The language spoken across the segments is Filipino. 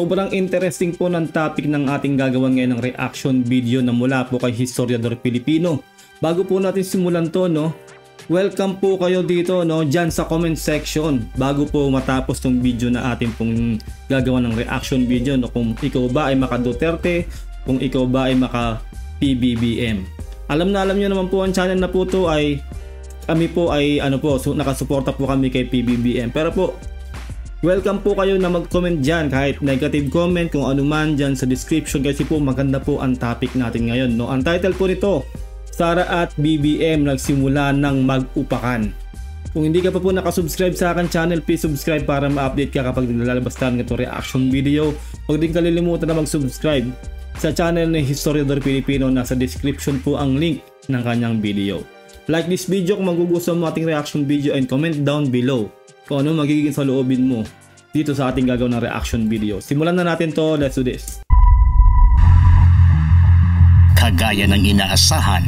Sobrang interesting po ng topic ng ating gagawin ngayon ng reaction video na mula po kay Historiador Pilipino. Bago po natin simulan to, no, welcome po kayo dito, no, dyan sa comment section bago po matapos tong video na ating pong gagawa ng reaction video, no, kung ikaw ba ay maka Duterte, kung ikaw ba ay maka PBBM. Alam nyo naman po ang channel na po to ay kami po ay nakasuporta po kami kay PBBM. Pero po, welcome po kayo na mag-comment dyan, kahit negative comment, kung ano man dyan sa description, kasi po maganda po ang topic natin ngayon, no? Ang title po nito, Sara at BBM nagsimula ng mag-upakan. Kung hindi ka pa po nakasubscribe sa akin channel, please subscribe para ma-update ka kapag nilalabas tayo ng ito reaction video. Huwag din kalilimutan na mag-subscribe sa channel ni Historiador Pilipino. Nasa description po ang link ng kanyang video. Like this video kung magugustuhan mo ating reaction video, and comment down below kung ano magiging saloobin mo dito sa ating gagawin ng reaction video. Simulan na natin to, let's do this. Kagaya ng inaasahan,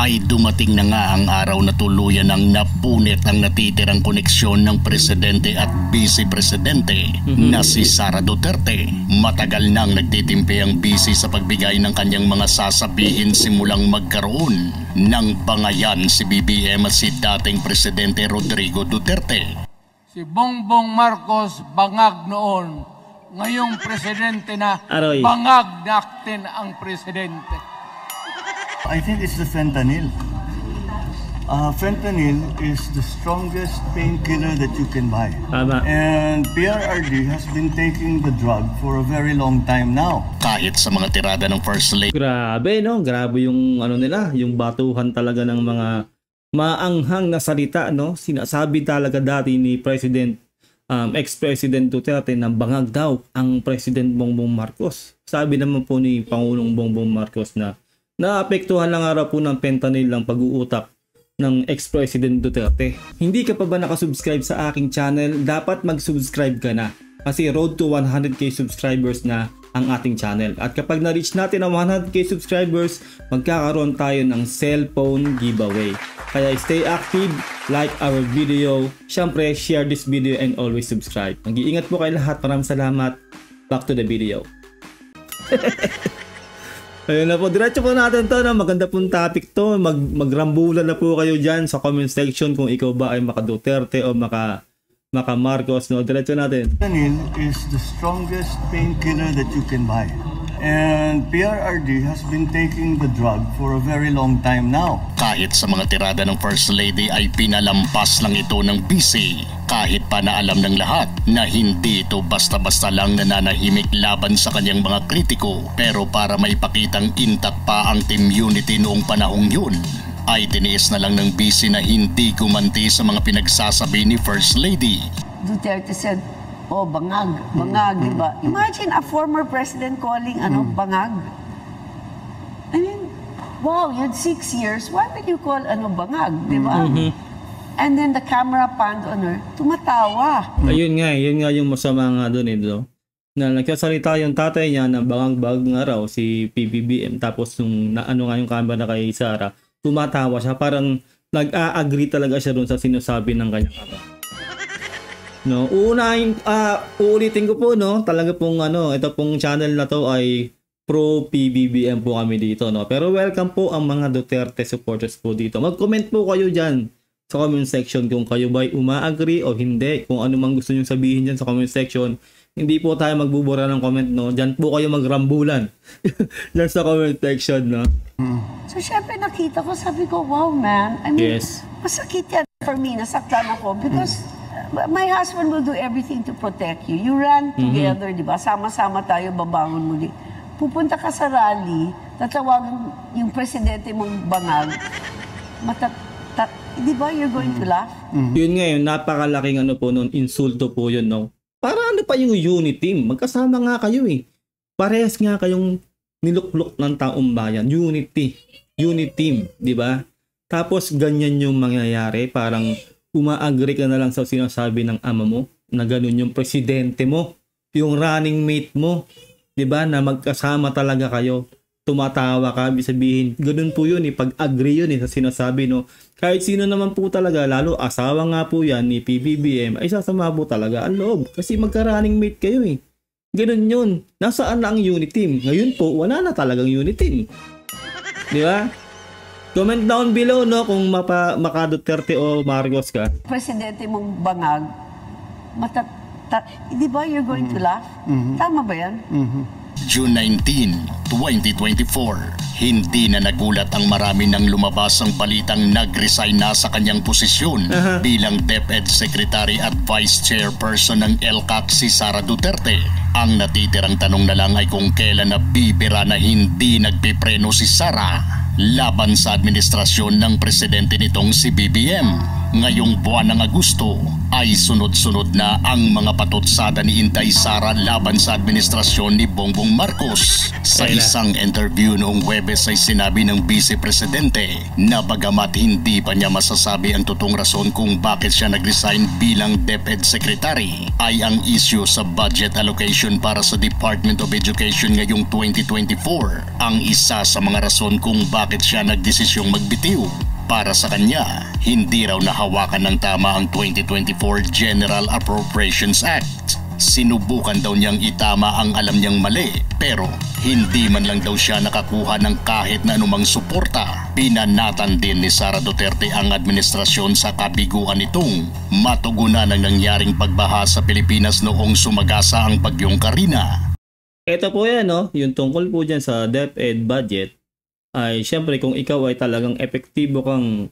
ay dumating na nga ang araw na tuluyan ng napunit ang natitirang koneksyon ng presidente at vice-presidente na si Sara Duterte. Matagal nang nagtitimpi ang vice sa pagbigay ng kanyang mga sasabihin simulang magkaroon ng bangayan si BBM at si dating presidente Rodrigo Duterte. Si Bongbong Marcos bangag noon, ngayong presidente na bangag natin ang presidente. I think it's the fentanyl. Fentanyl is the strongest painkiller that you can buy. And PRRD has been taking the drug for a very long time now. Kahit sa mga tirada ng First Lady. Grabe, no? Grabe yung ano nila, yung batuhan talaga ng mga maanghang na salita, no? Sinasabi talaga dati ni ex-President Duterte na bangag daw ang President Bongbong Marcos. Sabi naman po ni Pangulong Bongbong Marcos na naapektuhan lang araw po ng fentanyl ang pag-uutak ng ex-President Duterte. Hindi ka pa ba nakasubscribe sa aking channel? Dapat mag-subscribe ka na, kasi road to 100k subscribers na ang ating channel. At kapag na-reach natin ang 100k subscribers, magkakaroon tayo ng cellphone giveaway. Kaya stay active, like our video, syempre share this video and always subscribe. Mag-iingat po kayo lahat. Maraming salamat. Back to the video. Ayun na po, diretso po natin to, no? Maganda pong topic to. Magrambulan na po kayo dyan sa comment section kung ikaw ba ay maka Duterte o maka Marcos, no? Diretso natin. Fentanyl is the strongest painkiller that you can buy. And PRRD has been taking the drug for a very long time now. Kahit sa mga tirada ng First Lady ay pinalampas lang ito ng busy. Kahit pa na alam ng lahat na hindi ito basta-basta lang nananahimik laban sa kanyang mga kritiko. Pero para maipakitang intact pa ang team unity noong panahong yun, ay tiniis na lang ng busy na hindi gumanti sa mga pinagsasabi ni First Lady. Duterte said, oh, bangag, di ba? Imagine a former president calling bangag. I mean, wow, you had 6 years. Why would you call bangag, di ba? And then the camera panned on her, tumatawa. Ayun nga, yun nga yung masama nga doon, no? Na nagsasalita yung tatay niya na bangag-bangag nga raw si PBBM, tapos nung nga yung camera kay Sara, tumatawa siya, parang nag-a-agree talaga siya doon sa sinasabi ng kanyang ama. No, uulitin ko po, no, talaga pong ito pong channel na to ay pro PBBM po kami dito, no. Pero welcome po ang mga Duterte supporters po dito. Mag-comment po kayo diyan sa comment section kung kayo ba ay uma-agree o hindi, kung ano mang gusto niyo sabihin diyan sa comment section. Hindi po tayo magbubura ng comment, no. Diyan po kayo magrambulan. Diyan sa comment section, no. So syempre nakita ko, sabi ko, wow man, I mean, masakit yan for me, nasaktan ako because my husband will do everything to protect you. You ran together, di ba? Sama-sama tayo, babangon muli. Pupunta ka sa rally, tatawagan yung presidente mong bangag, di ba, you're going to laugh? Yun nga yun, napakalaking po nun, insulto po yun, no? Para ano pa yung unity team? Magkasama nga kayo eh. Parehas nga kayong niluklok ng taong bayan. Unity team, di ba? Tapos ganyan yung mangyayari, parang uma-agree ka na lang sa sinasabi ng ama mo na ganun yung presidente mo, yung running mate mo, 'di ba, na magkasama talaga kayo. Tumatawa ka, sabihin, ganun po yun pag-agree yun sa sinasabi, no. Kahit sino naman po talaga, lalo asawa nga po yan ni PBBM, ay sasama po talaga ang loob kasi magka-running mate kayo Ganun yun. Nasaan na ang unit team? Ngayon po, wala na talagang unit team. Di ba? Comment down below, no, kung maka Duterte o Marcos ka. Presidente mong bangag, di ba you're going to laugh? Tama ba yan? June 19, 2024, hindi na nagulat ang marami nang lumabas ang balitang nag-resign na sa kanyang posisyon bilang DepEd Secretary at Vice Chairperson ng LCAC si Sara Duterte. Ang natitirang tanong na lang ay kung kailan na bibira na hindi nagpipreno si Sara laban sa administrasyon ng presidente nitong si BBM. Ngayong buwan ng Agosto ay sunod-sunod na ang mga patutsada ni Inday Sara laban sa administrasyon ni Bongbong Marcos. Sa isang interview noong Huwebes ay sinabi ng Vice Presidente na bagamat hindi pa niya masasabi ang totoong rason kung bakit siya nag-resign bilang DepEd Secretary, ay ang issue sa budget allocation para sa Department of Education ngayong 2024 ang isa sa mga rason kung bakit siya nagdesisyong magbitiw. Para sa kanya, hindi raw nahawakan ng tama ang 2024 General Appropriations Act. Sinubukan daw niyang itama ang alam niyang mali, pero hindi man lang daw siya nakakuha ng kahit na anumang suporta. Pinanatan din ni Sara Duterte ang administrasyon sa kabiguan nitong matugunan ang nangyaring pagbaha sa Pilipinas noong sumagasa ang bagyong Karina. Ito po yan, no? Yung tungkol po dyan sa DepEd budget. Ay syempre kung ikaw ay talagang epektibo kang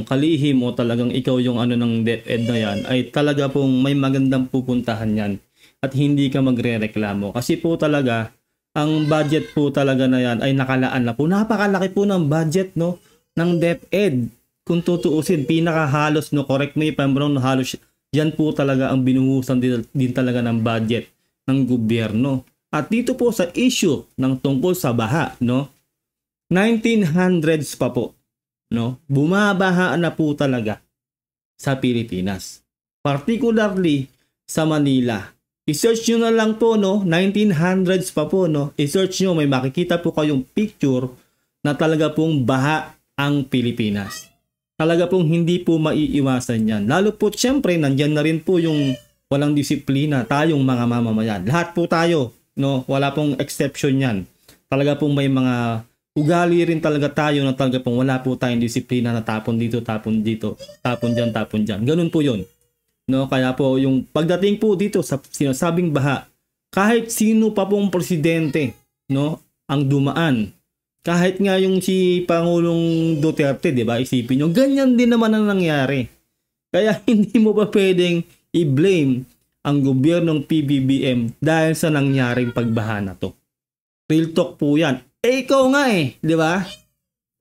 kalihim o talagang ikaw yung ng DepEd na yan, ay talaga pong may magandang pupuntahan yan at hindi ka magre-reklamo. Kasi po talaga, ang budget po talaga na yan ay nakalaan na po. Napakalaki po ng budget, no, ng DepEd. Kung tutuusin, pinakahalos, no, correct me if I'm wrong, halos yan po talaga ang binuhusan din talaga ng budget ng gobyerno. At dito po sa issue ng tungkol sa baha, no, 1900s pa po, no? Bumabaha na po talaga sa Pilipinas. Particularly sa Manila. I-search nyo na lang po, no? 1900s pa po, no? I-search nyo, may makikita po kayong picture na talaga pong baha ang Pilipinas. Talaga pong hindi po maiiwasan yan. Lalo po, syempre, nandyan na rin po yung walang disiplina, tayong mga mamamayan. Lahat po tayo, no? Wala pong exception yan. Talaga pong may mga ugali rin talaga tayo na talaga pong wala po tayong disiplina na tapon dito, tapon dyan. Ganun po yun. No? Kaya po yung pagdating po dito sa sinasabing baha, kahit sino pa pong presidente, no, ang dumaan. Kahit nga yung si Pangulong Duterte, di ba? Isipin nyo, ganyan din naman ang nangyari. Kaya hindi mo pa pwedeng i-blame ang gobyernong PBBM dahil sa nangyaring pagbaha na to. Real talk po yan. Ikaw nga di ba?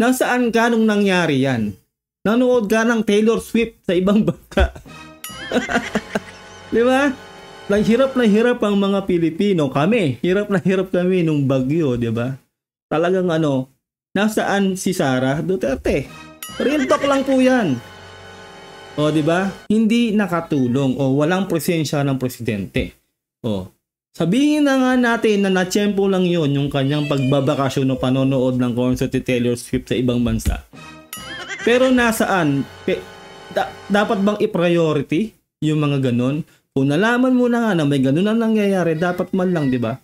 Nasaan ka nung nangyari yan? Nanood ka ng Taylor Swift sa ibang bansa. Di ba? Hirap na hirap ang mga Pilipino. Hirap na hirap kami nung bagyo, di ba? Talagang nasaan si Sara Duterte? Real talk lang po yan. O, di ba? Hindi nakatulong o walang presensya ng presidente. O, sabihin na nga natin na natsyempo lang yon yung kanyang pagbabakasyon o panonood ng concert ni Taylor Swift sa ibang bansa. Pero nasaan? Dapat bang i-priority yung mga ganon? Kung nalaman mo na nga na may ganon ang nangyayari, dapat man lang, di ba?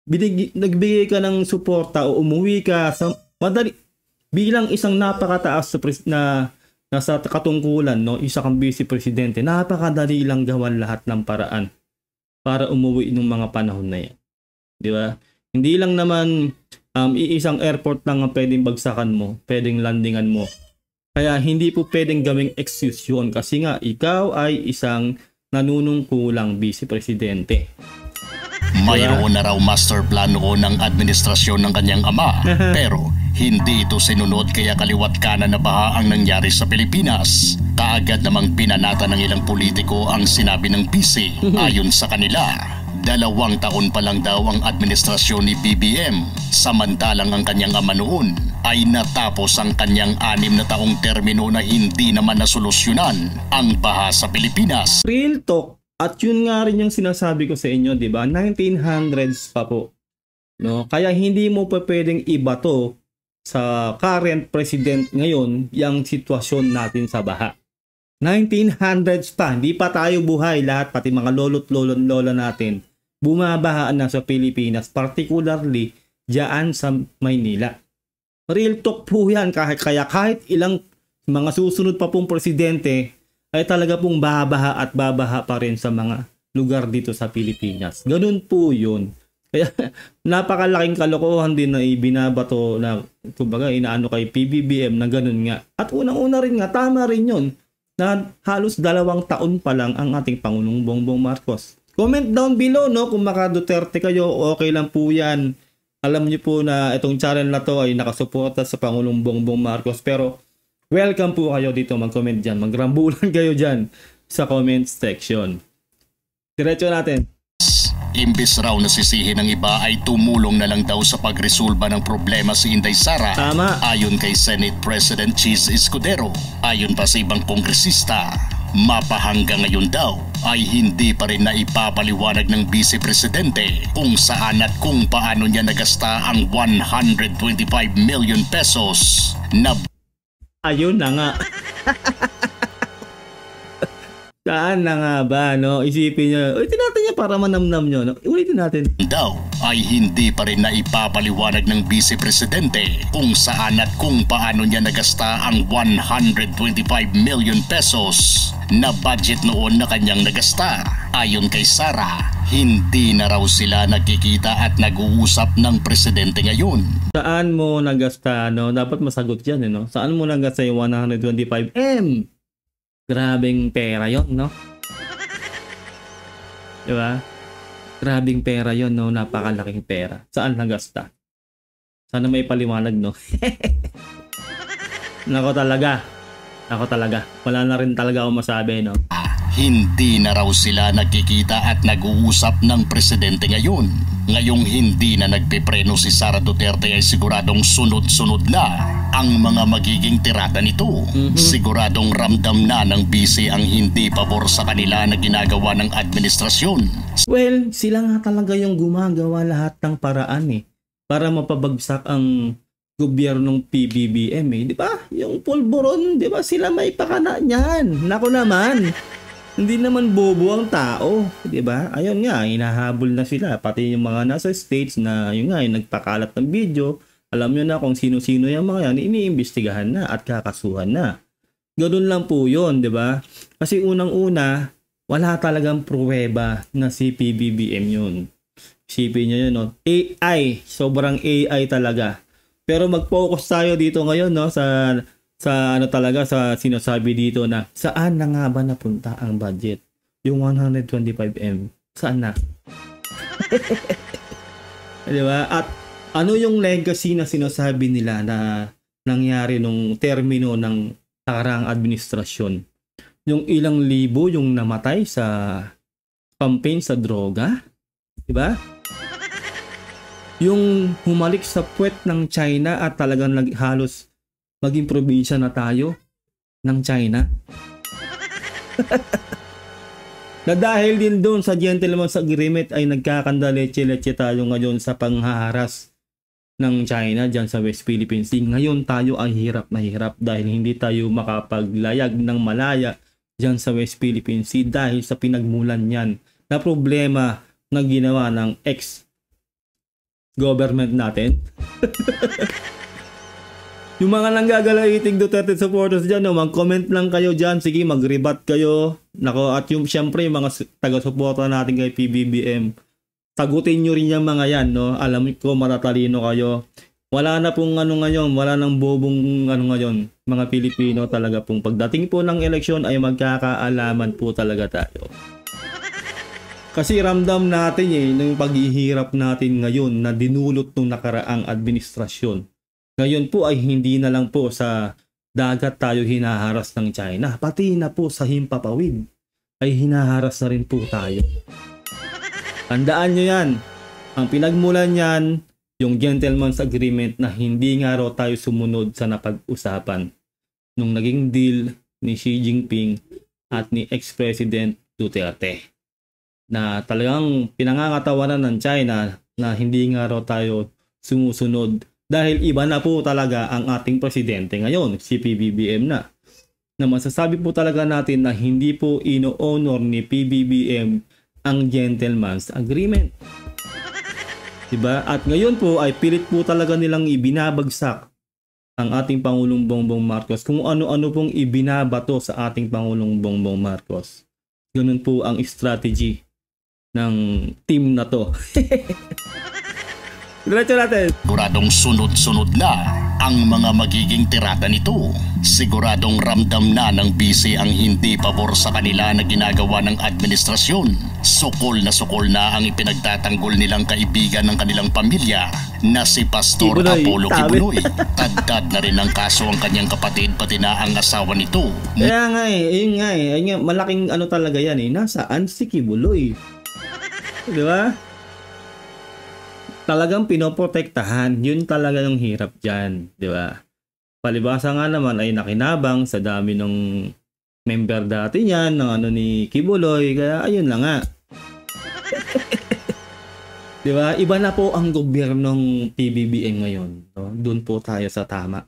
Nagbigay ka ng suporta o umuwi ka sa madali bilang isang napakataas na nasa katungkulan, no? Isa kang vice presidente, napakadali lang gawan lahat ng paraan para umuwi ng mga panahon na yan. Di ba? Hindi lang naman iisang airport lang ang pwedeng bagsakan mo, pwedeng landingan mo. Kaya hindi po pwedeng gawing excuse yun kasi nga ikaw ay isang nanunungkulang vice presidente. Mayroon na raw master plan noon ng administrasyon ng kanyang ama pero hindi ito sinunod kaya kaliwat kanan na baha ang nangyari sa Pilipinas. Kaagad namang pinanata ng ilang politiko ang sinabi ng PC. Ayon sa kanila, 2 taon pa lang daw ang administrasyon ni BBM. Samantalang ang kanyang ama noon ay natapos ang kanyang 6 na taong termino na hindi naman nasolusyonan ang baha sa Pilipinas. Real talk. At yun nga rin yung sinasabi ko sa inyo, di ba? 1900s pa po. No? Kaya hindi mo pa pwedeng ibato sa current president ngayon yung sitwasyon natin sa baha. 1900s pa, hindi pa tayo buhay lahat, pati mga lolo't lola natin. bumabaha na sa Pilipinas, particularly diyan sa Maynila. Real talk po yan, kaya kahit ilang mga susunod pa pong presidente ay talaga pong babaha at babaha pa rin sa mga lugar dito sa Pilipinas. Ganun po yun. Kaya napakalaking kalokohan din na ibinabato na kumbaga inaano kay PBBM na ganun nga. At unang-una rin nga, tama rin yun na halos 2 taon pa lang ang ating Pangulong Bongbong Marcos. Comment down below no kung maka Duterte kayo, okay lang po yan. Alam niyo po na itong channel na to ay nakasuporta sa Pangulong Bongbong Marcos, pero welcome po kayo dito mag-comment dyan. Magrambulan kayo dyan sa comment section. Diretso natin. Imbis raw na sisihin ng iba ay tumulong na lang daw sa pagresolba ng problema si Inday Sara. Tama. Ayon kay Senate President Chis Escudero. Ayon pa sa ibang kongresista, mapahanggang ngayon daw ay hindi pa rin naipapaliwanag ng Vice Presidente kung saan at kung paano niya nagasta ang 125 million pesos na ayun na nga. Saan na nga ba, no? Isipin nyo. Ulitin natin niya para manamnam nyo, no? Ulitin natin. daw ay hindi pa rin naipapaliwanag ng Vice Presidente kung saan at kung paano niya nagasta ang 125 million pesos na budget noon na kanyang nagasta. Ayon kay Sara, hindi na raw sila nagkikita at nag-uusap ng presidente ngayon. Saan mo nagasta, no? Dapat masagot yan, no? Saan mo nagasta yung 125M? Grabing pera yon, no? Diba? Grabing pera yon, no? Napakalaking pera. Saan nagasta? Sana may paliwanag, no? Nako talaga. Wala na rin talaga ako masabi, no? Hindi na raw sila nagkikita at nag-uusap ng presidente ngayon. Ngayong hindi na nagpipreno si Sara Duterte ay siguradong sunod-sunod na ang mga magiging tirada nito. Siguradong ramdam na ng BC ang hindi pabor sa kanila na ginagawa ng administrasyon. Well, sila nga talaga yung gumagawa lahat ng paraan para mapabagsak ang gobyernong PBBM di ba? Yung pulburon, di ba? Sila may pakana niyan. Nako naman. Hindi naman bobo ang tao, di ba? Ayun nga, hinahabol na sila. Pati yung mga nasa states na yun nga, yung nagpakalat ng video. Alam nyo na kung sino-sino yung mga yan, iniimbestigahan na at kakasuhan na. Ganun lang po yun, di ba? Kasi unang-una, wala talagang pruweba na si PBBM yun. Isipin nyo yun, no? AI, sobrang AI talaga. Pero mag-focus tayo dito ngayon, no? Sa ano talaga, sa sinasabi dito na saan na nga ba napunta ang budget? Yung 125M, saan na? Diba? At ano yung legacy na sinasabi nila na nangyari nung termino ng nakaraang administrasyon? Yung ilang libo yung namatay sa campaign sa droga? Diba? Yung humalik sa puwet ng China at talagang halos maging probinsya na tayo ng China. Na dahil din doon sa Gentleman's Agreement ay nagkakandaleche-leche tayo ngayon sa panghaharas ng China dyan sa West Philippine Sea. Ngayon tayo ay hirap na hirap dahil hindi tayo makapaglayag ng malaya dyan sa West Philippine Sea dahil sa pinagmulan yan na problema na ginawa ng ex-government natin. Yung mga nanggagalahiting Duterte supporters dyan, no, mag-comment lang kayo dyan. Sige, mag-rebat kayo. Nako, at yung syempre, yung mga taga-suporta natin kay PBBM, sagutin nyo rin yung mga yan, no? Alam ko, matatalino kayo. Wala na pong ano ngayon, wala nang bobong ano ngayon. Mga Pilipino talaga pong pagdating po ng eleksyon ay magkakaalaman po talaga tayo. Kasi ramdam natin yung paghihirap natin ngayon na dinulot ng nakaraang administrasyon. Ngayon po ay hindi na lang po sa dagat tayo hinaharas ng China. Pati na po sa himpapawid ay hinaharas na rin po tayo. Tandaan nyo yan. Ang pinagmulan yan, yung Gentleman's Agreement na hindi nga raw tayo sumunod sa napag-usapan nung naging deal ni Xi Jinping at ni ex-President Duterte. Na talagang pinangangatawanan ng China na hindi nga raw tayo sumusunod. Dahil iba na po talaga ang ating presidente ngayon, si PBBM na. Na masasabi po talaga natin na hindi po ino-honor ni PBBM ang gentleman's agreement. Diba? At ngayon po ay pilit po talaga nilang ibinabagsak ang ating Pangulong Bongbong Marcos kung ano-ano pong ibinabato sa ating Pangulong Bongbong Marcos. Ganun po ang strategy ng team na to. Diretso natin. Siguradong sunod-sunod na ang mga magiging tirada nito. Siguradong ramdam na ng BC ang hindi pabor sa kanila na ginagawa ng administrasyon. Sukol na ang ipinagtatanggol nilang kaibigan ng kanilang pamilya na si Pastor Kibuloy, Apollo Kibuloy. Tagtad na rin ng kaso ang kanyang kapatid pati na ang asawa nito. Kaya nga yun nga malaking ano talaga yan nasaan si Kibuloy? Di ba? Talagang pinoprotektahan, yun talaga yung hirap dyan, di ba? Palibasa nga naman ay nakinabang sa dami ng member dati niyan, ng ano ni Kibuloy, kaya ayun lang nga. Di ba? Iba na po ang gobyernong PBBM ngayon, no? Doon po tayo sa tama,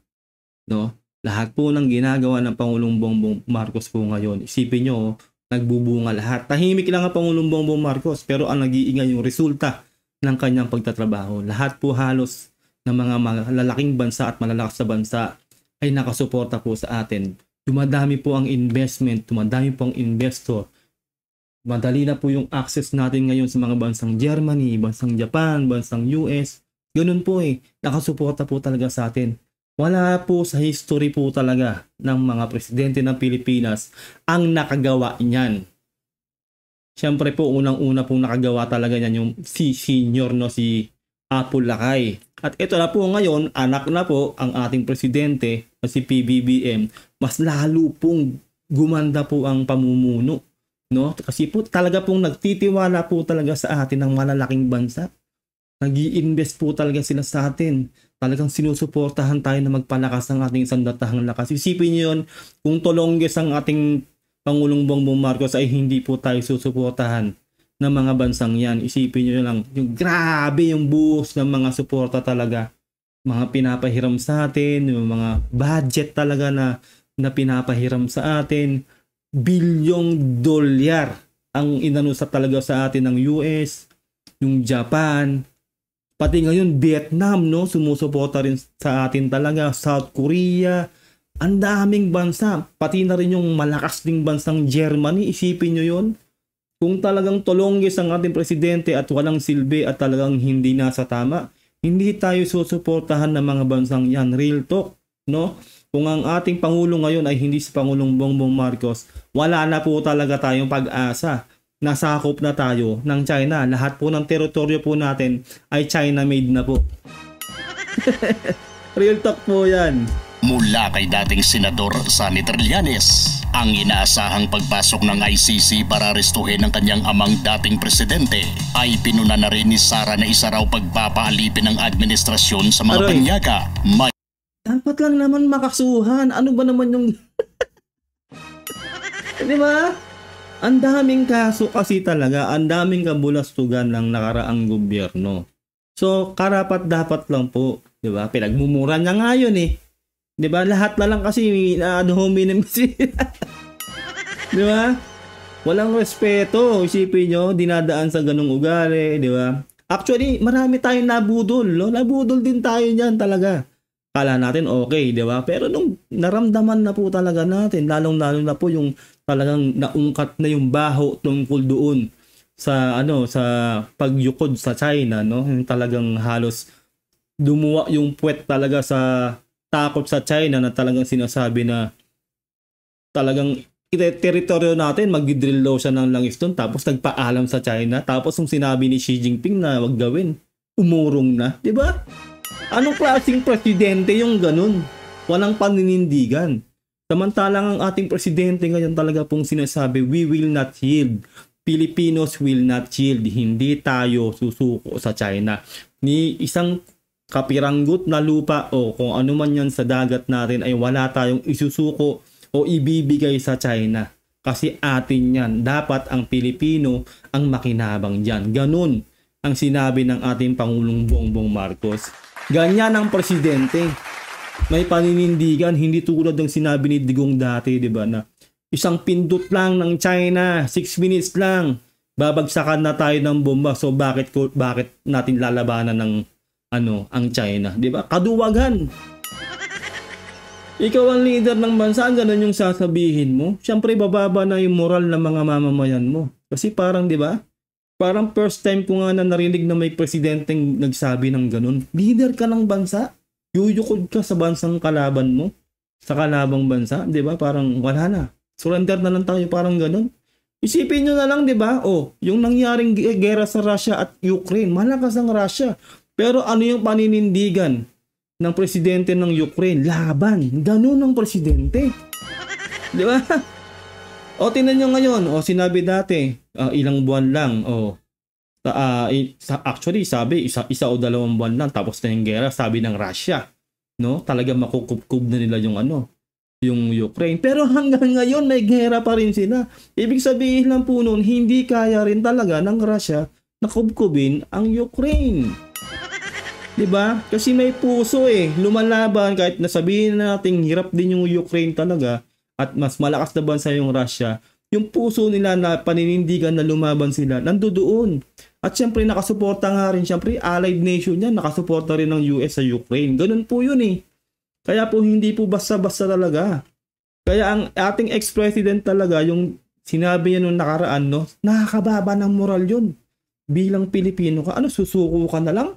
no? Lahat po ng ginagawa ng Pangulong Bongbong Marcos po ngayon, isipin nyo, nagbubunga lahat. Tahimik lang ang Pangulong Bongbong Marcos, pero ang nag-iingay yung resulta ng kanyang pagtatrabaho. Lahat po halos ng mga malalaking bansa at malalakas na bansa ay nakasuporta po sa atin. Dumadami po ang investment, dumadami po ang investor. Madali na po yung access natin ngayon sa mga bansang Germany, bansang Japan, bansang US. Ganun po nakasuporta po talaga sa atin. Wala po sa history po talaga ng mga presidente ng Pilipinas ang nakagawa niyan. Siyempre po, unang-una pong nakagawa talaga niyan yung si senior, no, si Apo Lakay. At ito na po ngayon, anak na po ang ating presidente, si PBBM. Mas lalo pong gumanda po ang pamumuno, no? Kasi po talaga pong nagtitiwala po talaga sa atin ng malalaking bansa. Nag-i-invest po talaga sila sa atin. Talagang sinusuportahan tayo na magpalakas ng ating sandatahang lakas. Isipin niyo yun, kung tolongges ang ating Pangulong Bongbong Marcos ay hindi po tayo susuportahan ng mga bansang yan. Isipin nyo lang, yung grabe yung buhos ng mga suporta talaga. Mga pinapahiram sa atin, yung mga budget talaga na pinapahiram sa atin. Bilyong dolyar ang inanusap talaga sa atin ng US, yung Japan, pati ngayon Vietnam, no, sumusuporta rin sa atin talaga, South Korea. Ang daming bansa, pati na rin yung malakas ding bansang Germany, isipin nyo yun. Kung talagang tolongges ang ating presidente at walang silbi at talagang hindi nasa tama, hindi tayo susuportahan ng mga bansang yan. Real talk, no? Kung ang ating Pangulo ngayon ay hindi si Pangulong Bongbong Marcos, wala na po talaga tayong pag-asa. Nasakop na tayo ng China. Lahat po ng teritoryo po natin ay China-made na po. Real talk po yan. Mula kay dating Senador Sonny Trillanes, ang inaasahang pagpasok ng ICC para arestuhin ang kanyang amang dating presidente ay pinuna na rin ni Sara na isa raw pagpapaalipin ng administrasyon sa mga banyaga. Dapat lang naman makasuhan. Ano ba naman yung... Di ba? Ang daming kaso kasi talaga, ang daming kabulastugan ng nakaraang gobyerno. So, karapat dapat lang po, di ba? Pinagmumura niya nga yun Di ba? Lahat na lang kasi hominem kasi. Di ba? Walang respeto. Isipin nyo, dinadaan sa ganung ugali, di ba? Actually, marami tayong nabudol, no? Nabudol din tayo niyan talaga. Kala natin okay, di ba? Pero nung naramdaman na po talaga natin, lalong-lalo na po yung talagang naungkat na yung baho tungkol doon sa sa pagyukod sa China, no? Yung talagang halos dumuwa yung puwet talaga sa takot sa China na talagang sinasabi na talagang teritoryo natin, mag-drill daw siya ng langis doon, tapos nagpaalam sa China, tapos yung sinabi ni Xi Jinping na wag gawin, umurong na, di ba? Anong klaseng presidente yung ganun? Walang paninindigan. Samantalang ang ating presidente ngayon talaga pong sinasabi, we will not yield. Filipinos will not yield. Hindi tayo susuko sa China. Ni isang kapiranggot na lupa o kung ano man yan sa dagat natin ay wala tayong isusuko o ibibigay sa China. Kasi atin yan. Dapat ang Pilipino ang makinabang dyan. Ganun ang sinabi ng ating Pangulong Bongbong Marcos. Ganyan ang presidente. May paninindigan, hindi tulad ng sinabi ni Digong dati, di ba, na isang pindot lang ng China, 6 minutes lang, babagsakan na tayo ng bomba, so bakit natin lalabanan ng ang China, 'di ba? Kaduwagan. Ikaw ang leader ng bansa, ganun yung sasabihin mo. Siyempre bababa na yung moral ng mga mamamayan mo. Kasi parang 'di ba? Parang first time ko nga na narinig na may presidenteng nagsabi ng ganun. Leader ka ng bansa, yuyukod ka sa bansang kalaban mo, sa kalabang bansa, 'di ba? Parang wala na. Surrender na lang tayo, parang ganun. Isipin nyo na lang, 'di ba? Yung nangyaring gera sa Russia at Ukraine, malakas ang Russia. Pero ano yung paninindigan ng presidente ng Ukraine? Laban. Ganun ang presidente. 'Di ba? Tingnan nyo ngayon. Sinabi dati, ilang buwan lang. Actually, sabi, isa o 2 buwan lang tapos na yung gera, sabi ng Russia. No? Talaga makukubkub na nila yung Ukraine. Pero hanggang ngayon may gera pa rin sila. Ibig sabihin lang po noon, hindi kaya rin talaga ng Russia na kubkubin ang Ukraine. 'Di ba? Kasi may puso lumalaban kahit nasabihin natin hirap din yung Ukraine talaga at mas malakas na bansa yung Russia. Yung puso nila na paninindigan na lumaban sila, nandoon. At syempre nakasuporta nga rin, syempre allied nation yan, nakasuporta rin ng US sa Ukraine. Ganun po yun Kaya po hindi po basta-basta talaga. Kaya ang ating ex-president talaga, yung sinabi niya nung nakaraan, nakakababa ng moral yun. Bilang Pilipino ka, susuko ka na lang?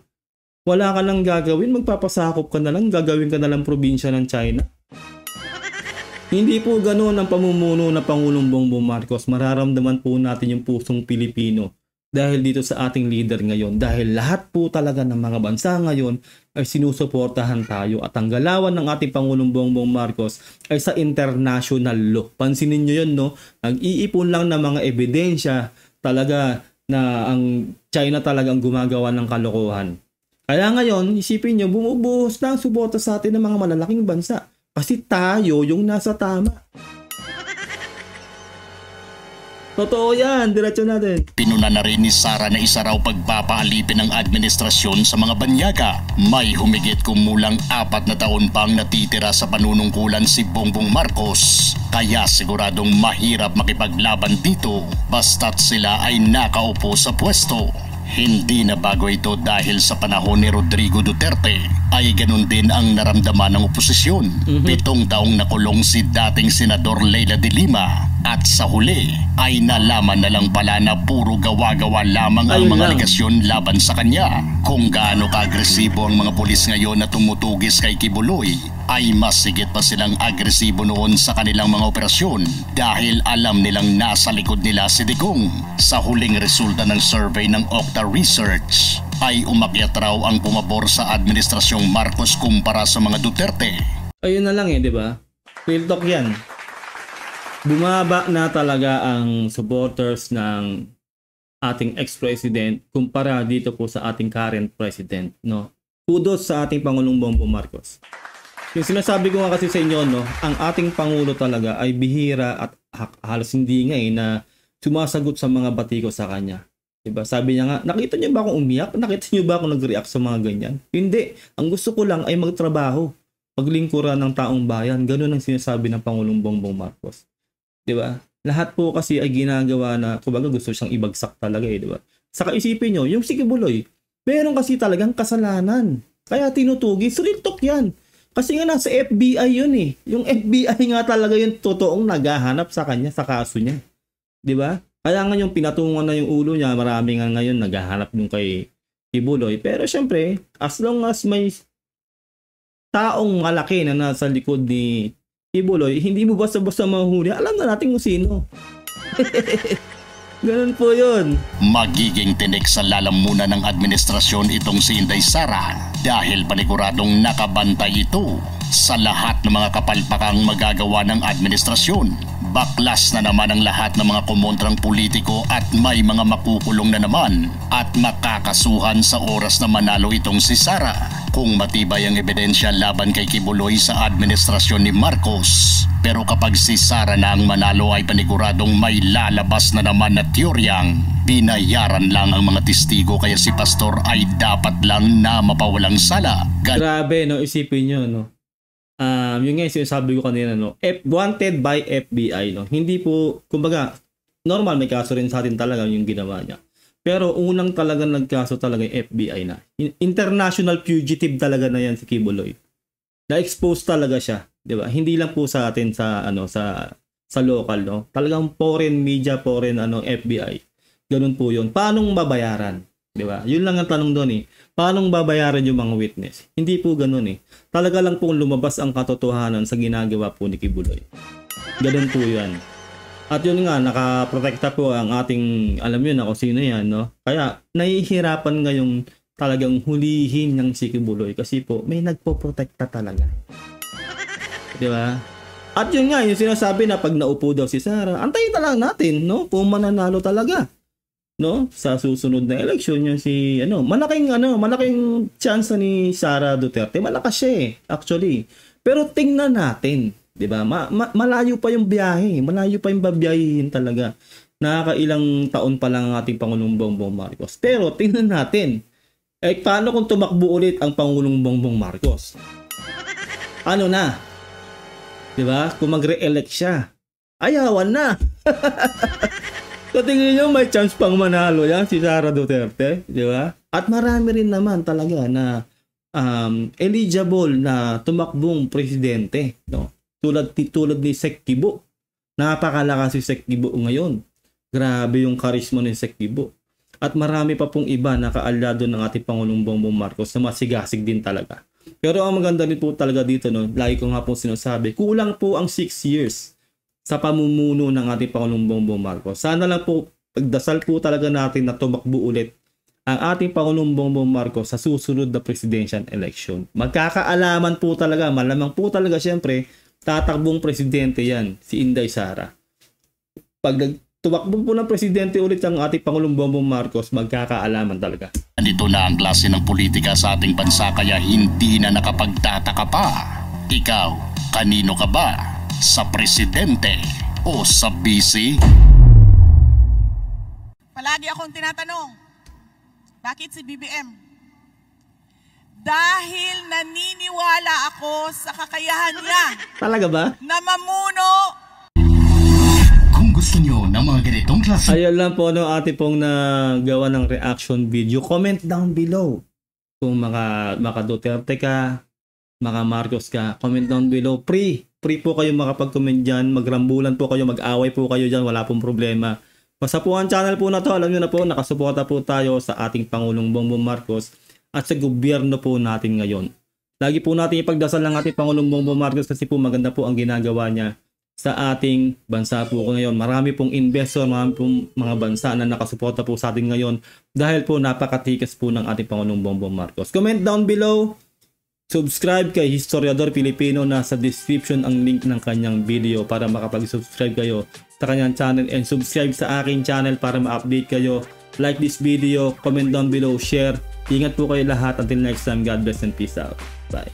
Wala ka lang gagawin, magpapasakop ka na lang, gagawin ka na lang probinsya ng China? Hindi po ganoon ang pamumuno ng Pangulong Bongbong Marcos. Mararamdaman po natin yung pusong Pilipino dahil dito sa ating leader ngayon. Dahil lahat po talaga ng mga bansa ngayon ay sinusuportahan tayo at ang galawan ng ating Pangulong Bongbong Marcos ay sa international law. Pansinin nyo yun, nag-iipon lang ng mga ebidensya talaga na ang China talagang gumagawa ng kalokohan. Kaya ngayon, isipin nyo, bumubuhos na ang suporta sa atin ng mga malalaking bansa. Kasi tayo yung nasa tama. Totoo yan, diretso natin. Pinuna na rin ni Sara na isa raw pagpapaalipin ng administrasyon sa mga banyaga. May humigit kumulang 4 na taon pang natitira sa panunungkulan si Bongbong Marcos. Kaya siguradong mahirap makipaglaban dito basta't sila ay nakaupo sa pwesto. Hindi na bago ito dahil sa panahon ni Rodrigo Duterte ay ganun din ang naramdaman ng oposisyon. 7 taong nakulong si dating Senador Leila de Lima at sa huli ay nalaman na lang pala na puro gawa-gawa lamang ang mga alegasyon laban sa kanya. Kung gaano ka-agresibo ang mga pulis ngayon na tumutugis kay Kibuloy ay mas higit pa silang agresibo noon sa kanilang mga operasyon dahil alam nilang nasa likod nila si Digong. Sa huling resulta ng survey ng Okta Research ay umakyat raw ang pumabor sa administrasyong Marcos kumpara sa mga Duterte. Ayun na lang di ba? Real talk yan. Bumaba na talaga ang supporters ng ating ex-president kumpara dito po sa ating current president, Kudos sa ating Pangulong Bongbong Marcos. Yung sinasabi ko nga kasi sa inyo, ang ating Pangulo talaga ay bihira at halos hindi nga na sumasagot sa mga batiko sa kanya. Diba? Sabi niya nga, nakita niyo ba akong umiyak? Nakita niyo ba akong nag-react sa mga ganyan? Hindi. Ang gusto ko lang ay magtrabaho. Paglingkuran ng taong bayan. Ganun ang sinasabi ng Pangulong Bongbong Marcos. Diba? Lahat po kasi ay ginagawa na, kumbaga gusto siyang ibagsak talaga diba? Saka isipin niyo, yung si Kibuloy, meron kasi talagang kasalanan. Kaya tinutugis. Real talk yan. Kasi nga nasa FBI yun Yung FBI nga talaga yung totoong naghahanap sa kanya sa kaso niya. 'Di ba? Kaya nga yung pinatungan na yung ulo niya, marami nga ngayon naghahanap yung kay Kibuloy. Pero syempre, as long as may taong malaki na nasa likod ni Kibuloy, hindi mo basta-basta mahuli. Alam na natin kung sino. Ganun po yun. Magiging tinik sa lalamunan ng administrasyon itong si Inday Sara dahil paniguradong nakabantay ito sa lahat ng mga kapalpakang magagawa ng administrasyon. Baklas na naman ang lahat ng mga kumontrang politiko at may mga makukulong na naman at makakasuhan sa oras na manalo itong si Sara. Kung matibay ang ebidensya laban kay Kibuloy sa administrasyon ni Marcos. Pero kapag si Sara na ang manalo ay paniguradong may lalabas na naman na teoryang binayaran lang ang mga testigo kaya si Pastor ay dapat lang na mapawalang sala. Grabe isipin nyo yun nga yung sinasabi ko kanina wanted by FBI Hindi po, kumbaga Normal, may kaso rin sa atin talaga yung ginawa niya. Pero unang talagang nagkaso talaga yung FBI na. International fugitive talaga na yan si Kibuloy. Na-expose talaga siya, 'di ba? Hindi lang po sa atin sa sa local, no. Talagang foreign media, foreign FBI. Ganun po 'yun. Paano babayaran, 'di ba? 'Yun lang ang tanong doon eh. Paano babayaran yung mga witness? Hindi po ganun eh. Talaga lang po lumabas ang katotohanan sa ginagawa po ni Kibuloy. Ganun po 'yan. At yun nga, nakaprotekta po ang ating, alam yun na kung sino yan, no? Kaya, nahihirapan ngayong talagang hulihin ng si Kibuloy kasi po, may nagpoprotekta talaga. Di ba? At yun nga, yung sinasabi na pag naupo daw si Sara, antayin na lang natin, no? Kung mananalo talaga, no? Sa susunod na eleksyon, yung si, malaking chance ni Sara Duterte. Malakas siya eh, actually. Pero tingnan natin. Diba? Malayo pa yung biyahe. Malayo pa yung babiyahin talaga. Nakakailang taon pa lang ang ating Pangulong Bongbong Marcos. Pero tingnan natin. Paano kung tumakbo ulit ang Pangulong Bongbong Marcos? Ano na? Diba? Kung mag-re-elect siya. Ayawan na. So tingin nyo may chance pang manalo yan si Sara Duterte. Diba? At marami rin naman talaga na eligible na tumakbong presidente. No? Tulad ni Sek Kibo. Napakalakas si Sek Kibo ngayon. Grabe yung karisma ni Sek Kibo. At marami pa pong iba na kaalyado ng ating Pangulong Bongbong Marcos na masigasig din talaga. Pero ang maganda rin po talaga dito, no, lagi ko nga po sinasabi, kulang po ang 6 years sa pamumuno ng ating Pangulong Bongbong Marcos. Sana lang po, pagdasal po talaga natin na tumakbo ulit ang ating Pangulong Bongbong Marcos sa susunod na presidential election. Magkakaalaman po talaga, malamang po talaga siyempre, tatakbong presidente yan, si Inday Sara. Pag tumakbo po ng presidente ulit ang ating Pangulong Bongbong Marcos, magkakaalaman talaga. Nandito na ang klase ng politika sa ating bansa kaya hindi na nakapagtataka pa. Ikaw, kanino ka ba? Sa presidente o sa BC? Palagi akong tinatanong, bakit si BBM? Dahil naniniwala ako sa kakayahan niya. Talaga ba? Na mamuno. Kung gusto nyo ng mga ganitong klase. Ayun lang po ating pong nagawa ng reaction video. Comment down below. Kung maka Duterte ka, maka Marcos ka, comment down below. Free po kayo makapag-comment dyan. Magrambulan po kayo, mag-away po kayo dyan. Wala pong problema. Basta po ang channel po na to, alam nyo na po, nakasuporta po tayo sa ating Pangulong Bongbong Marcos at sa gobyerno po natin ngayon. Lagi po natin ipagdasal ng ating Pangulong Bongbong Marcos kasi po maganda po ang ginagawa niya sa ating bansa po ngayon. Marami pong investor, marami pong mga bansa na nakasuporta po sa atin ngayon dahil po napakatikas po ng ating Pangulong Bongbong Marcos. Comment down below, subscribe kay Historiador Pilipino, nasa description ang link ng kanyang video para makapag-subscribe kayo sa kanyang channel and subscribe sa aking channel para ma-update kayo. Like this video, comment down below, share. Ingat po kayo lahat. Until next time, God bless and peace out. Bye.